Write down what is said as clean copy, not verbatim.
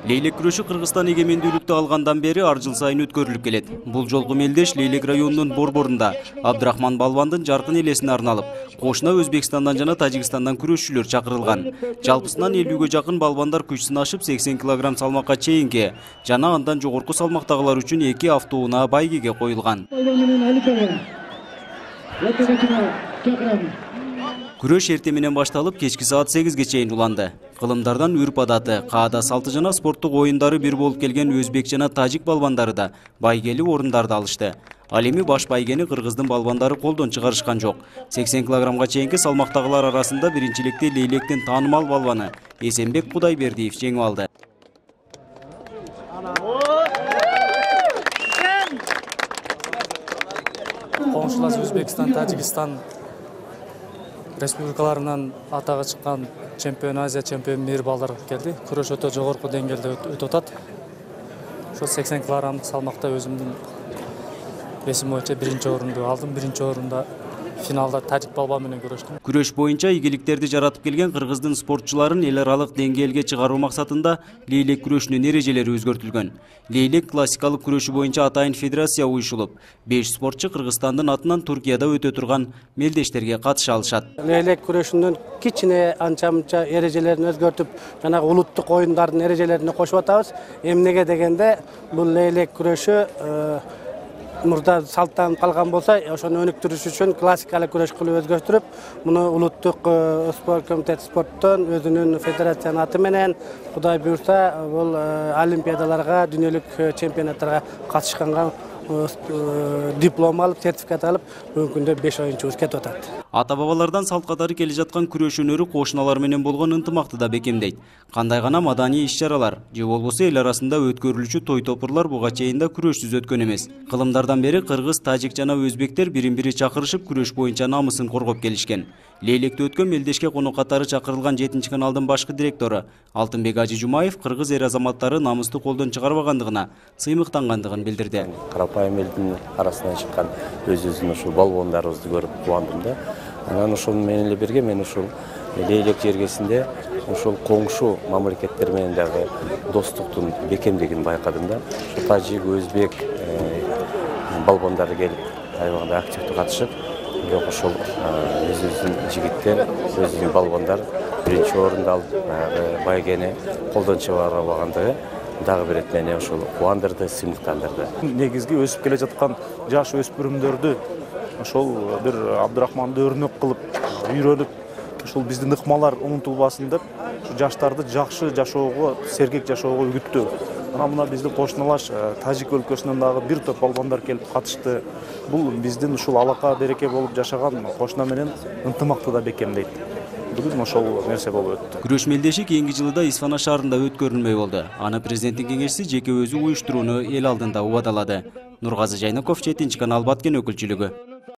Leylек күрөшү Кыргызстан эгемендүүлүктү алгандан бери ар жыл сайын өткөрүлүп келет. Бул жолку мелдеш Leylек районунун Борборунда Абдрахман балбандын жаркын элесине арналып, кошуна Өзбекстандан жана Тажикстандан күрөшчүлөр чакырылган. Жалпысынан 50-гө жакын балбандар күч сынашып 80 кг салмакка чейинки жана андан жогорку салмактагылар үчүн 2 автоунаа байгеге коюлган. Күрөш эрте менен башталып, кечки саат 8ге чейин уланды. Кылымдардан үрп адаты, каада салты жана спорттук оюндары бир болуп келген өзбек жана тажик балбандары да байгелүү орундарды алышты. Ал эми баш байгени кыргыздын балбандары колдон чыгарышкан жок. 80 кг чейинки салмактагылар арасында биринчиликти Leylектин таанымал балбаны Эсенбек Кудайбердиев жеңип алды. Коңшулас Өзбекстан, Тажикстан республикаларынан атага чыккан чемпион, Азия чемпион мир балдар келди. Күрөш өтө жогорку деңгээлде өтүп атат. Ошо 80 кг салмакта өзүмдүн эсим боюнча биринчи орунду алдым. Биринчи орунда финалда тажик балбан менен күрөштүм. Күрөш боюнча ийгиликтерди жаратып келген кыргыздын спортчуларын эл аралык деңгээлге чыгаруу максатында Leylek күрөшүнүн эрежелери өзгөртүлгөн. Leylek классикалык күрөшү боюнча атайын федерация уюшулуп, 5 спортчу Кыргызстандын атынан Туркияда өтө турган мелдештерге катыша алышат. Leylek күрөшүнүн кичине анча-мынча эрежелерин өзгөртүп, жана улуттук оюндардын эрежелерине кошуп атабыз. Эмнеге дегенде, бул Leylek күрөшү мурда салттанып калган болсо, ошону өнүктүрүш үчүн классикалык күрөш кылып өзгөртүрүп, муну улуттук спорт комитет спорттон өзүнүн федерациянын аты менен Кудай буйрса, бул олимпиадаларга, дүйнөлүк чемпионаттарга катышканга диплом алып, сертификат алып, бүгүнкү күндө 5 оюнчубуз кетип атат. Ата-бабалардан салт катары келе жаткан күрөш өнөрү кошуналар менен болгон ынтымакты да бекемдейт. Кандай гана маданий иш-чаралар же болбосо эл арасында өткөрүлүүчү той-топурлар буга чейин да күрөшсүз өткөн эмес. Кылымдардан бери кыргыз, тажик жана өзбектер бирин-бири чакырышып күрөш боюнча намысын коргоп келишкен. Leylekте өткөн мелдешке конок катары чакырылган 7 каналдын башкы директору Алтынбек Ажи Жумаев кыргыз эр азаматтары намысты колдон чыгарбагандыгына сыймыктангандыгын билдирди. Карапайым элдин арасынан чыккан өзүбүздүн ушул балбондарыбызды көрүп кубандым да. Анан ошол менен эле бирге мен ушул Leylek жергесинде ушул коңшу мамлекеттер менен дагы достуктун бекемдигин байкадым да. Ушул тажик, өзбек балбондары келип, аябагында активдүү катышып, бирок ошол өзүбүздүн жигиттер, өзүбүздүн балбондар биринчи орунду алып, байгени колдон чыгарбагандыгы дагы бир этмени ошол кубандырды, сыймыктандырды. Негизги өсүп келе жаткан жаш өспүрүмдөрдү ошол бир Абдрахманды өрнөк кылып, үйрөнүп, ушул биздин ыкмалар унутулбасын деп, жаштарды жакшы жашоого, сергек жашоого үгүттү. Мына биздин кошуналаш Тажик өлкөсүнөн дагы бир топ балбандар келип катышты. Бул биздин ушул алака береке болуп жашаган кошуна менен ынтымакты да бекемдейт. Бүгүн ошол нерсе болуп өттү. Күрөш мелдеши кийинки жылда Исфана шаарында өткөрүлмөй болду. Аны президенттин кеңешчиси жеке өзү уюштурууну эл алдында убадалады. Нургазы Жайнаков, 7 канал Баткен өкүлчүлүгү.